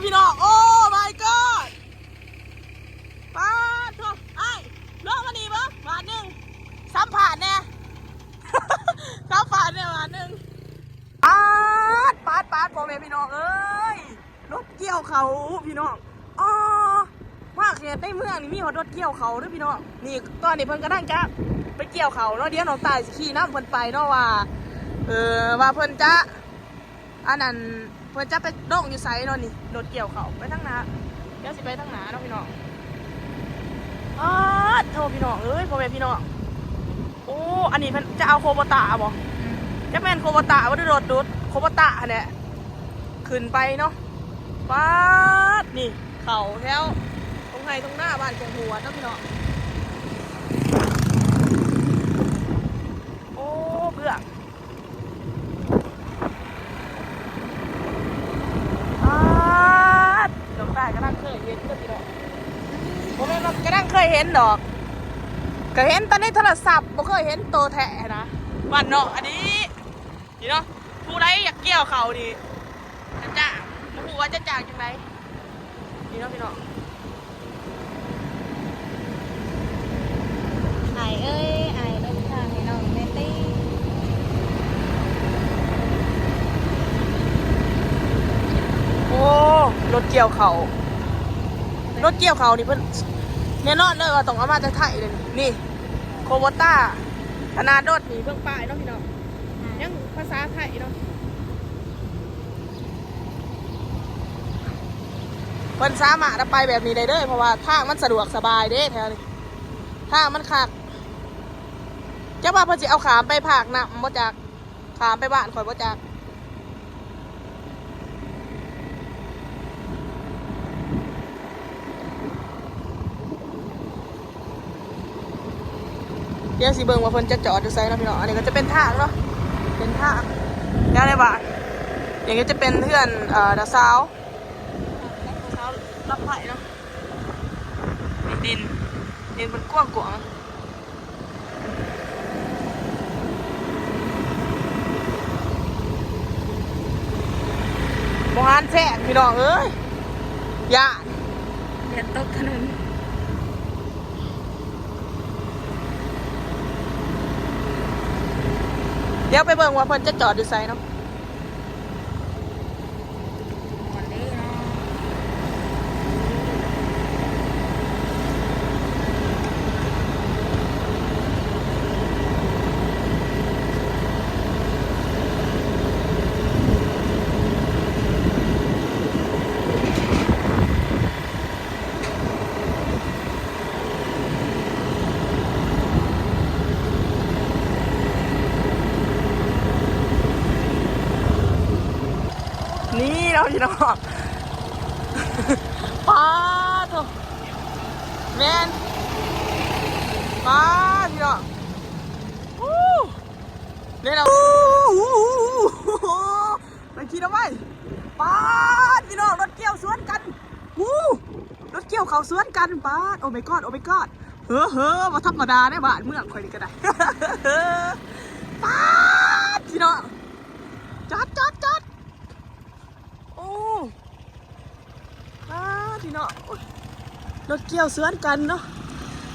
พี่น้องโอ้ my god ป้าโถ่ไอ้ลงมานี่บ่บาทหนึ่งสัมผัสเนี่ยสัมผัสเนี่ยบาทหนึ่งปาดพ่อแม่พี่น้องเอ้ยรถเกี่ยวเขาพี่น้องอ๋อว่าเขตในเมืองนี่มีรถเกี่ยวเขาด้วยพี่น้องนี่ตอนนี้เพิ่นกำลังจะไปเกี่ยวเขาเนาะเดี๋ยวน้องตายสิขี่น้ำเพิ่นไปเนาะว่าว่าเพิ่นจะอันนั้นเพิ่นจะไปโด่งอยู่ไซน์เนาะนี่รถเกี่ยวเขาไปทั้งหน้าเดี๋ยวสิไปทั้งหน้าเนาะพี่น้องโทษพี่น้องเอ้ยพ่อแม่พี่น้องโอ้อันนี้เพิ่นจะเอาโคโบตะบ่จะแม่นโคโบตะว่าด้วยรถดูดโคโบตะเนี่ยขึ้นไปเนาะป๊าดนี่เข่าแถวตรงไหนตรงหน้าบ้านของหัวเนาะพี่น้องโอ้เบื่อดอกได้ก็นั่งเคยเห็นเด้อพี่น้องผมไม่ก็นั่งเคยเห็นดอกก็เห็นตอนนี้โทรศัพท์บ่เคยเห็นโตแท้นะวันเนาะอันนี้นี่เนาะผู้ใดอยากเกี่ยวเขาดีจะจ่าผู้ว่าจะจ่าจังไดนี่เนาะพี่น้องไอเอ้ยไอรถทางให้น้องเนตี้โอ้รถเกี่ยวเขารถเกี่ยวเขานี่เพิ่นเนี่ยนอนเลยว่าต้องเอามาจากไทยเลยนี่โคโบต้าขนาดรถนี่เพิ่งป้ายเนาะพี่น้องยังภาษาไทยเนาะเพิ่นสามารถไปแบบนี้ได้เลยเพราะว่าทางมันสะดวกสบายเด้แถวนี้ทางมันคักจะว่าเพิ่นสิเอาขามไปภาคน่ะบ่จักขามไปบ้านข่อยบ่จักเดี๋ยวสิเบิ่งว่าเพิ่นจะจอดอยู่ไสเนาะพี่น้องอันนี้ก็จะเป็นทางเนาะเป็นทางยาวในบ้านอย่างนี้จะเป็นเพื่อนดาสาวรับไผ่เนาะดินมันกว้างกว่าโมหันแท้พี่น้องเอ้ยย่าเดี๋ยวตกถนนเดี๋ยวไปเบิ่งว่าเพิ่นจะจอดอยู่ไสเนาะนี่เราพี่น้องป้าโถแมนป้าพี่น้องเนี่ยเราไปขี่เอาไว้ป้าพี่น้องรถเกี่ยวสวนกันรถเกี่ยวเขาสวนกันป้าโอ้ my god โอ้ my god เฮ้อมาธรรมดาได้บ้านเมืองคอยดีก็ได้ป้าพี่น้องจอดโอ้พี่น้องรถเกี่ยวสวนกันเนาะ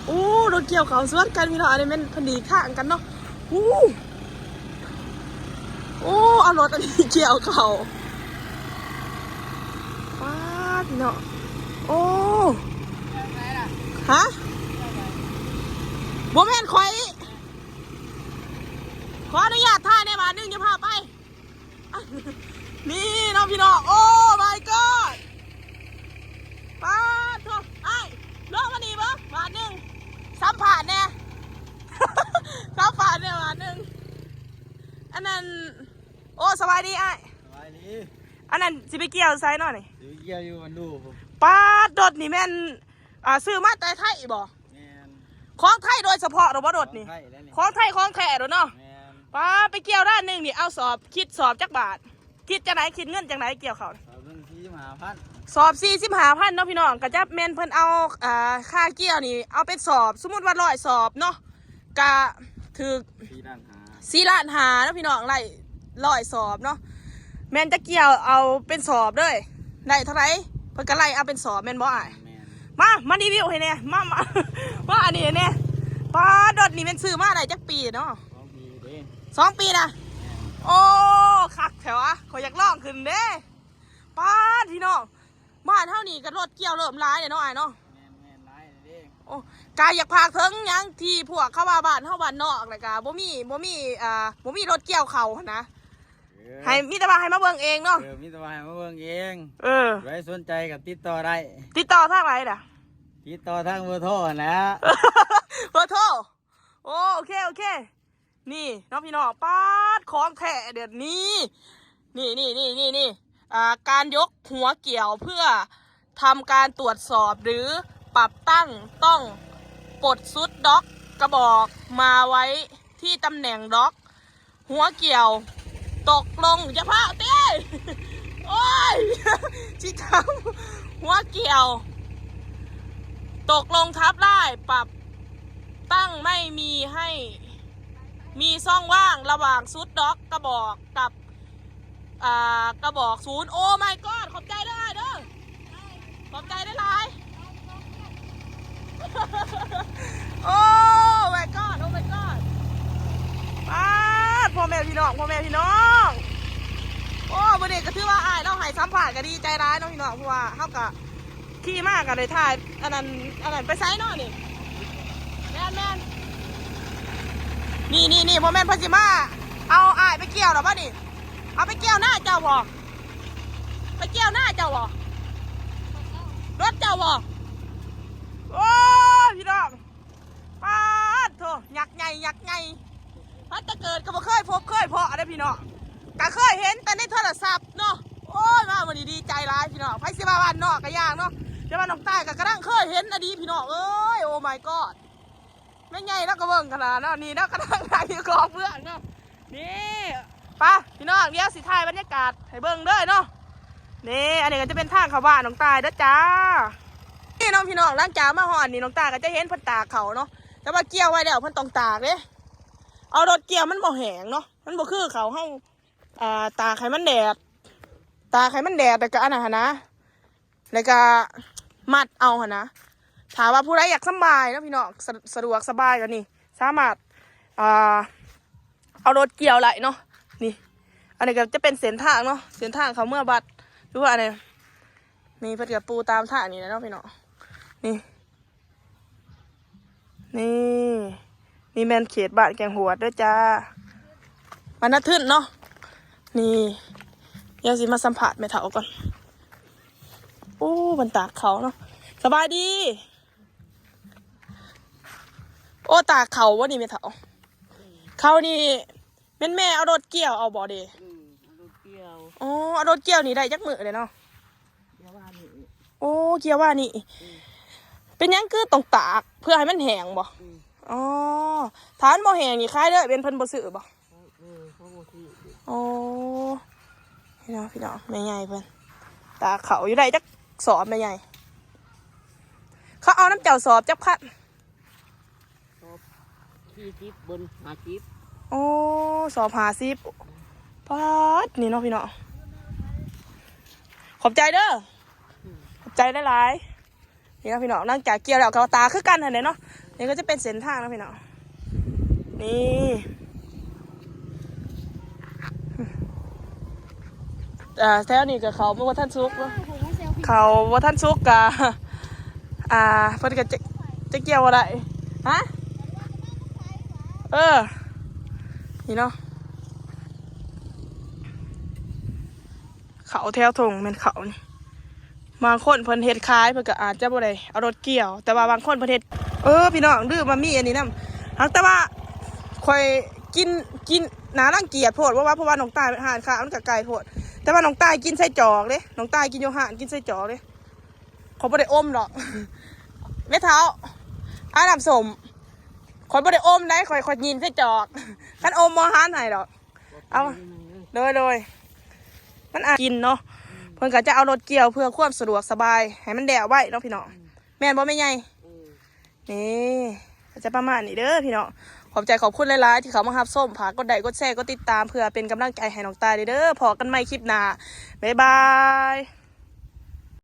โอ้รถเกี่ยวเขาสวนกันพี่น้องอันนี้มันพอดีข้างกันเนาะโอ้เอารถอันนี้เกี่ยวเขาพี่น้องโอ้ฮะบ่แม่นข่อยขออนุญาตถ่ายในบ้านนึงจะพาไปนี่น้องพี่น้องโอ้ my god ป้าโถ่ไอ้ลงมานี่บ่บาทหนึ่งสัมผัสเนี่ยสัมผัสเนี่ยบาทหนึ่งอันนั้นโอ้สบายดีไอ้สบายดีอันนั้นสิไปเกี่ยวไซน์หน่อยนี่สิไปเกี่ยวอยู่มันดูผมป้าดดนี่แม่นซื้อมาแต่ไทยบ่ของไทยโดยเฉพาะหรือว่าดดนี่ของไทยของแท้หรอเนาะป้าไปเกี่ยวด้านหนึ่งนี่เอาสอบคิดสอบจักบาทคิดจะไหนคิดเงินจังไหนเกี่ยวเขาสอบ45,000เนาะพี่น้องกระจับแมนเพิ่นเอาค่าเกี่ยวนี่เอาเป็นสอบสมมติว่า100สอบเนาะกะถือ4 ล้านหาเนาะพี่น้องไล่100สอบเนาะแมนจะเกี่ยวเอาเป็นสอบเลยได้เท่าไหร่ พิ่นก็ไล่เอาเป็นสอบแม่นบ่อ้าย แม่น มารีวิวให้แน่มาอันนี้แน่ป้าดดนี่เป็นซื้อมาได้จักปีเนาะ 2 ปีเด้ 2 ปีนะโอ้คักแถวะขอยอยากลองขึ้นเด้ป้าพี่น้องบ้านเท่านี้ก็รถเกี่ยวเริ่มร้ายเนี่ยเนาะอ้ายเนาะ แม่นหลายเด้ โอ้กายอยากพากถึงหยังที่พวกเข้ามาบ้านเฮาบ้านนอกเลยกะบ่มีรถเกี่ยวเขาหั่นนะให้มีแต่ว่าให้มาเบิ่งเองเนาะ มีแต่ว่าให้มาเบิ่งเอง ไว้สนใจกับติดต่อได้ ติดต่อทางไหนล่ะ ติดต่อทางเบอร์โทรนั่นแหละ เบอร์โทรโอเคนี่น้องพี่น้องป้าดของแท้เดี๋ยวนี้นี่การยกหัวเกี่ยวเพื่อทำการตรวจสอบหรือปรับตั้งต้องปลดซุดด็อกกระบอกมาไว้ที่ตำแหน่งด็อกหัวเกี่ยวตกลงจะพาเต้โอ้ยชิทำหัวเกี่ยวตกลงทับได้ปรับตั้งไม่มีให้มีช่องว่างระหว่างซุดด็อกกระบอกกับกระบอกศูนย์โอ้ my god ขอบใจได้เด้อขอบใจได้หลายโอ้ my god โอ้ my god ป้าดพ่อแม่พี่น้องโอ้วันนี้ก็ถือว่าอ้ายเราให้สัมผัสก็ดีใจร้ายน้องพี่น้องเพราะว่าเขากะขี่มากกันเลยถ่ายอันนั้นไปไซน์เนาะนี่แม่นนี่พ่อแม่นพัชิมาเอาอ้ายไปเกี่ยวหรอป่ะนี่เอาไปเกี่ยวหน้าเจ้าบ่ไปเกี่ยวหน้าเจ้าบ่รถเจ้าบ่โอ้พี่น้องป้าดโถยักษ์ใหญ่พัดตะเกิดก็บ่เคยพบเคยเพาะได้พี่น้องก็เคยเห็นแต่ในโทรศัพท์เนาะโอ้ยมาวันนี้ดีใจร้ายพี่น้องไผสิมาบ้านนอกก็ย่างเนาะเดี๋ยวบ้านน้องใต้ก็กระด้างเคยเห็นนะดีพี่น้องเอ้ยโอ้ my god ไม่ใหญ่แล้วก็เบิ่งขนาดเนาะนี่เนาะกระด้างทางอยู่กองเพื่อนเนาะนี่ป่ะพี่น้องเดี๋ยวสิถ่ายบรรยากาศให้เบิ่งเด้อเนาะนี่อันนี้ก็จะเป็นทางเข้าบ้านน้องใต้เด้อจ้านี่น้องพี่น้องหลังจากมาหอนนี่น้องใต้ก็จะเห็นเพิ่นตากเขาเนาะแต่ว่าเกี่ยวไว้แล้วเพิ่นต้องตากเด้เอารถเกี่ยวมันบ่แห้งเนาะมันบ่คือเขาเฮาตากไขมันแดดแล้วก็อันนั้นนะแล้วก็มัดเอาหนะถามว่าผู้ใดอยากสบายนะพี่น้องสะดวกสบายกันนี่สามารถเอารถเกี่ยวไหลเนาะนี่อันนี้ก็จะเป็นเส้นทางเนาะเส้นทางเขาเมื่อบัดหรือว่าอะไรนี่เพื่อนกับปูตามทางนี่นะเนาะพี่น้องนี่แมนเขตบ้านแกงหัวด้วยจ้ามันน่าทึ่นเนาะนี่เดี๋ยวสิมาสัมผัสแม่เถาก่อนโอ้บนตากเขาเนาะสบายดีโอ้ตากเขาวะนี่แม่เถาเขานี่แม่เอารถเกี่ยวเอาบ่เดอ๋อเอารถเกี่ยวนี่ได้จักมือเลยเนาะโอ้เกี่ยวว่านี่เป็นยังคือต้องตากเพื่อให้มันแห้งบ่อ๋อฐานบ่แห้งนี่คล้ายเด้อเป็นเพิ่นบ่ซื้อบ่โอ้พี่น้องแม่ใหญ่เพิ่นตาเขาอยู่ได้จักสอบแม่ใหญ่เขาเอาน้ำเจ้าสอบจักพัด40บน50โอ้สอบ50ปัดนี่เนาะพี่น้องขอบใจเด้อขอบใจได้หลายนี่นะพี่น้องนั่งจากเกี่ยวแล้วกับตาคือกันเห็นไหมเนาะนี่ก็จะเป็นเส้นทางนะพี่น้องนี่แถวนี้กับเขาเมื่อวันท่านซุกเนาะเขาว่าท่านซุกกับเพิ่นกับจะเกี่ยวอะไรฮะนี่เนาะเขาแถวทงเป็นเขานี่บางคนเพิ่นเฮ็ดคล้ายเพิ่นก็อาจจะบ่ได้เอารถเกี่ยวแต่ว่าบางคนเพิ่นเฮ็ดพี่น้องดื้อมามีอันนี้นำแต่ว่าค่อยกินหนารังเกียจโพดเพราะว่าน้องตายหานข้าวมันก็ไกลโพดแต่ว่าน้องตายกินไส้จอกเด้น้องตายกินโยหานกินไส้จอกเด้เขาบ่ได้อมหรอกแม่เท้าน้ำส้มข่อยบ่ได้อมได้ข่อยยินไส้จอกคันอมบ่หานให้ดอกเอาเลยมันกินเนาะเพิ่นก็จะเอารถเกี่ยวเพื่อความสะดวกสบายให้มันแดดไว้เนาะพี่น้องแม่นบ่แม่ใหญ่นี่จะประมาณนี้เด้อพี่น้องขอบใจขอบคุณหลายๆที่เขามารับส้มฝากกดไลค์กดแชร์กดติดตามเพื่อเป็นกำลังใจให้น้องตายเด้อพอกันใหม่คลิปหน้าบ๊ายบาย